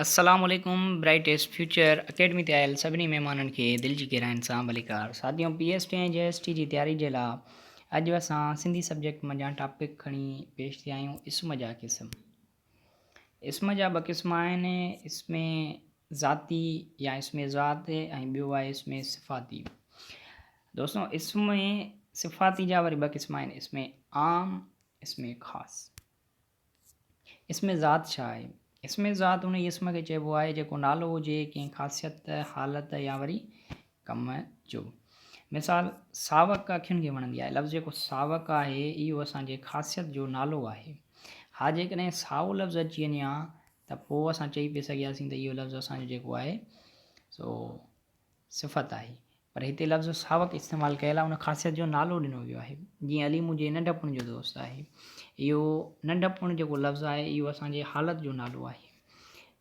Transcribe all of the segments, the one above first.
अस्सलाम वालेकुम brightest future academy ते आयल सभिनी महिमाननि खे दिलि जी गहराइनि सां भलीकार। साथियों PST ऐं JST जी तयारी जे लाइ अॼु असां सिंधी सब्जेक्ट मंझां टॉपिक खणी पेश थिया आहियूं। इस्म जा क़िस्म। इस्म जा ॿ क़िस्म आहिनि, इसमें ज़ाती या इसमें ज़ात ऐं ॿियो आहे इसमें सिफ़ाती। दोस्तों इसमें सिफ़ाती जा वरी ॿ क़िस्म आहिनि, इसमें आम, इसमें ख़ासि। इसमें ज़ात छा आहे? इसमें ज़ात उन इस्म खे चइबो आहे जेको नालो हुजे कंहिं ख़ासियत, हालत या वरी कम जो। मिसाल सावक अखियुनि खे वणंदी आहे। लफ़्ज़ जेको सावक आहे इहो असांजे ख़ासियत जो नालो आहे। हा जेकॾहिं साओ लफ़्ज़ अची वञे हा त पोइ असां चई पिए सघियासीं त इहो लफ़्ज़ असांजो जेको आहे सो सिफ़त आहे। पर हिते लफ़्ज़ सावक इस्तेमालु कयल आहे, उन ख़ासियत जो नालो ॾिनो वियो आहे। जीअं अली मुंहिंजे नंढपण जो दोस्त आहे, इहो नंढपण जेको लफ़्ज़ आहे इहो असांजे हालत जो नालो आहे।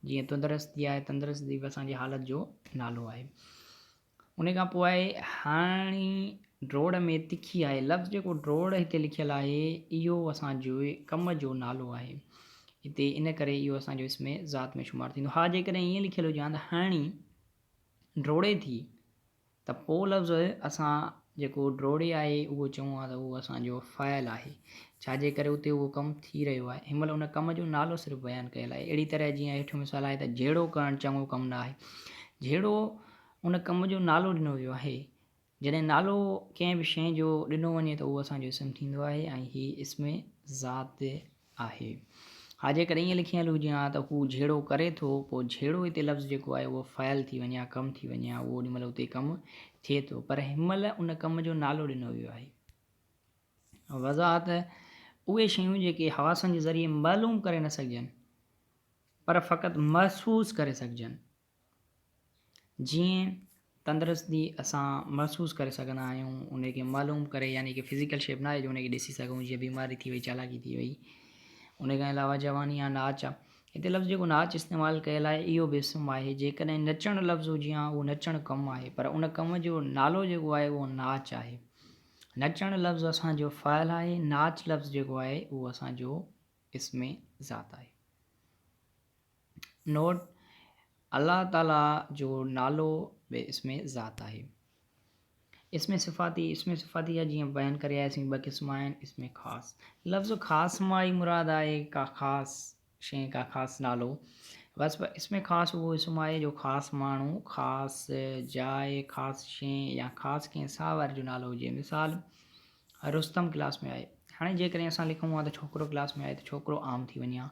जीअं तंदुरुस्ती आहे, तंदुरुस्ती बि असांजी हालत जो नालो आहे। उन खां पोइ आहे हाणी ड्रोड़ में तिखी आहे। लफ़्ज़ जेको ड्रोड़ हिते लिखियलु आहे इहो असांजो कम जो नालो आहे। हिते इन करे इहो असांजो इसमें ज़ात में शुमारु थींदो। हा जेकॾहिं ईअं लिखियलु हुजे हा त हाणी ड्रोड़े थी त पोइ लफ़्ज़ असां जेको ड्रोड़े आहे उहो चऊं हा त उहो असांजो फ़ाइल आहे, छाजे करे उते उहो कमु थी रहियो आहे। हिनमहिल उन कम जो नालो सिर्फ़ु बयानु कयल आहे। अहिड़ी तरह जीअं हेठि मिसाल आहे त जहिड़ो करणु चङो कमु न आहे। जहिड़ो उन कम जो नालो ॾिनो वियो आहे। जॾहिं नालो कंहिं बि शइ जो ॾिनो वञे त उहो असांजो इसम थींदो आहे ऐं हीअ इसमें ज़ात आहे। हा जेकॾहिं ईअं लिखियलु हुजे हा त हू जहिड़ो करे थो, पोइ जहिड़ो हिते लफ़्ज़ जेको आहे उहो फ़ाइल थी वञे हा, कमु थी वञे हा, उहो ओॾीमहिल उते कमु थिए थो। पर हिनमहिल उन कम जो नालो ॾिनो वियो आहे। वज़ाहत उहे शयूं जेके हवासनि जे ज़रिए मालूम करे न सघजनि पर फ़क़ति महसूसु करे सघजनि। जीअं तंदुरुस्ती असां महसूसु करे सघंदा आहियूं, उनखे मालूम करे, यानी कि फिज़िकल शेप न आहे जो उनखे ॾिसी सघूं, जीअं बीमारी थी वई, चालाकी थी वई। उन खां अलावा जवानी या नाच आहे। हिते लफ़्ज़ जेको नाच इस्तेमालु कयल आहे इहो बि इस्म आहे। जेकॾहिं नचणु लफ़्ज़ हुजे हा उहो नचणु कमु आहे, पर उन कम जो नालो जेको आहे उहो नाच आहे। नचणु लफ़्ज़ असांजो फ़ाइल आहे, नाच लफ़्ज़ जेको आहे उहो असांजो इसमें ज़ात आहे। नोट, अल्लाह ताला जो नालो बि इसमें ज़ात आहे। इसमें सिफ़ाती जा जीअं बयानु करे आयासीं ॿ क़िस्म आहिनि, इसमें ख़ासि। लफ़्ज़ ख़ासि मां ई मुराद आहे का ख़ासि शइ, का ख़ासि नालो। बसि इसमें ख़ासि उहो इसम आहे जो ख़ासि माण्हू, ख़ासि जाइ, ख़ासि शइ या ख़ासि कंहिं सावर जो नालो हुजे। मिसाल रुस्तम क्लास में आहे। हाणे जेकॾहिं असां लिखूं हा त छोकिरो क्लास में आहे त छोकिरो आम थी वञे हा,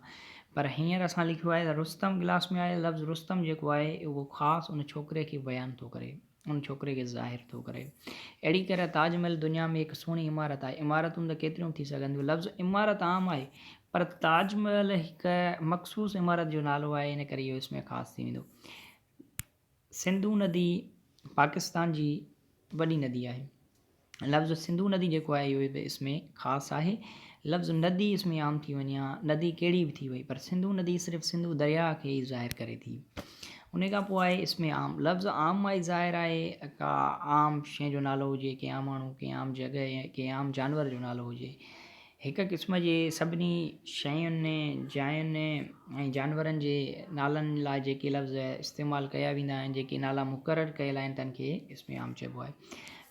पर हींअर असां लिखियो आहे त रुस्तम क्लास में आहे। लफ़्ज़ रुस्तम जेको आहे उहो ख़ासि उन छोकिरे खे बयानु थो करे, उन छोकिरे खे ज़ाहिर थो करे। अहिड़ी तरह ताजमहल दुनिया में हिकु सुहिणी इमारत आहे। इमारतूं त केतिरियूं थी सघंदियूं, लफ़्ज़ इमारत आम आहे पर ताजमहल हिकु मख़सूसु इमारत जो नालो आहे, इन करे इहो इसमें ख़ासि थी वेंदो। सिंधु नदी पाकिस्तान जी वॾी नदी आहे। लफ़्ज़ सिंधु नदी जेको आहे इहो बि इसमें ख़ासि आहे। लफ़्ज़ नदी इसमें आम थी वञे हा, नदी कहिड़ी बि थी वई, पर सिंधु नदी सिर्फ़ु सिंधु दरिया खे ई ज़ाहिर करे थी। उन खां पोइ आहे इसमें आम। लफ़्ज़ आम मां ई ज़ाहिर आहे, का आम शइ जो नालो हुजे, कंहिं आम माण्हू, कंहिं आम जॻह, कंहिं आम जानवर जो नालो हुजे। हिकु क़िस्म जे सभिनी शयुनि, जायुनि ऐं जानवरनि जे नालनि लाइ जेके लफ़्ज़ इस्तेमालु कया वेंदा आहिनि, जेके नाला मुक़ररु कयल आहिनि, तन खे इसमें आम चइबो आहे।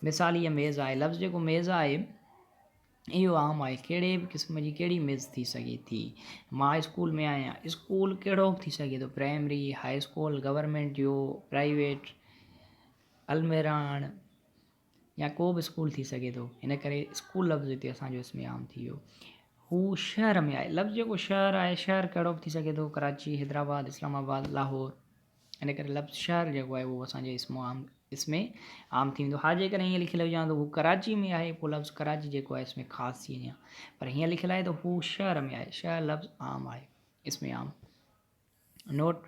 मिसाल इहा मेज़ आहे। लफ़्ज़ जेको मेज़ आहे इहो आम आहे, कहिड़े बि क़िस्म जी कहिड़ी मेज़ थी सघे थी। मां स्कूल में आहियां, स्कूल कहिड़ो बि थी सघे थो, प्राइमरी, हाई स्कूल, गवर्नमेंट जो, प्राइवेट, अलमेरान या को बि स्कूल थी सघे थो। इन करे स्कूल लफ़्ज़ हिते असांजो इसमें आम थी वियो। हू शहर में आहे। लफ़्ज़ जेको शहर आहे, शहर कहिड़ो बि थी सघे थो, कराची, हैदराबाद, इस्लामाबाद, लाहौर। इन करे लफ़्ज़ शहर जेको आहे उहो असांजे इसमें आम थी वेंदो। हा जेकॾहिं हीअं लिखियलु हुजे हा त हू कराची में आहे, पोइ लफ़्ज़ कराची जेको आहे इसमें ख़ासि थी वञे हा, पर हीअं लिखियलु आहे त हू शहर में आहे। शहर लफ़्ज़ आम आहे, इसमें आम। नोट,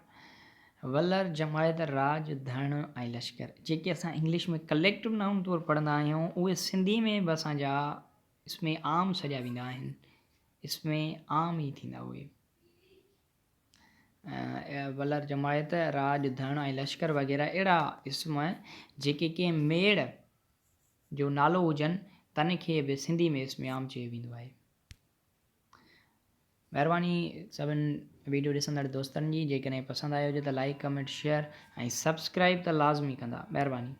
वलर, जमायत, राज, धण ऐं लश्कर जेके असां इंग्लिश में कलेक्टिव नाउन तौरु पढ़ंदा आहियूं, उहे सिंधी में बि असांजा इसमें आम सॼा वेंदा आहिनि, इसमें आम ई थींदा उहे। वलर, जमायत, राज, धण ऐं लश्कर वग़ैरह अहिड़ा इसम जेके कंहिं मेड़ जो नालो हुजनि, तन खे बि सिंधी में इसमें आम चयो वेंदो आहे। महिरबानी सभिनि वीडियो ॾिसंदड़ दोस्तनि जी जेकॾहिं पसंदि आयो हुजे त लाइक कमेंट शेयर ऐं सब्सक्राइब त लाज़मी कंदा। महिरबानी।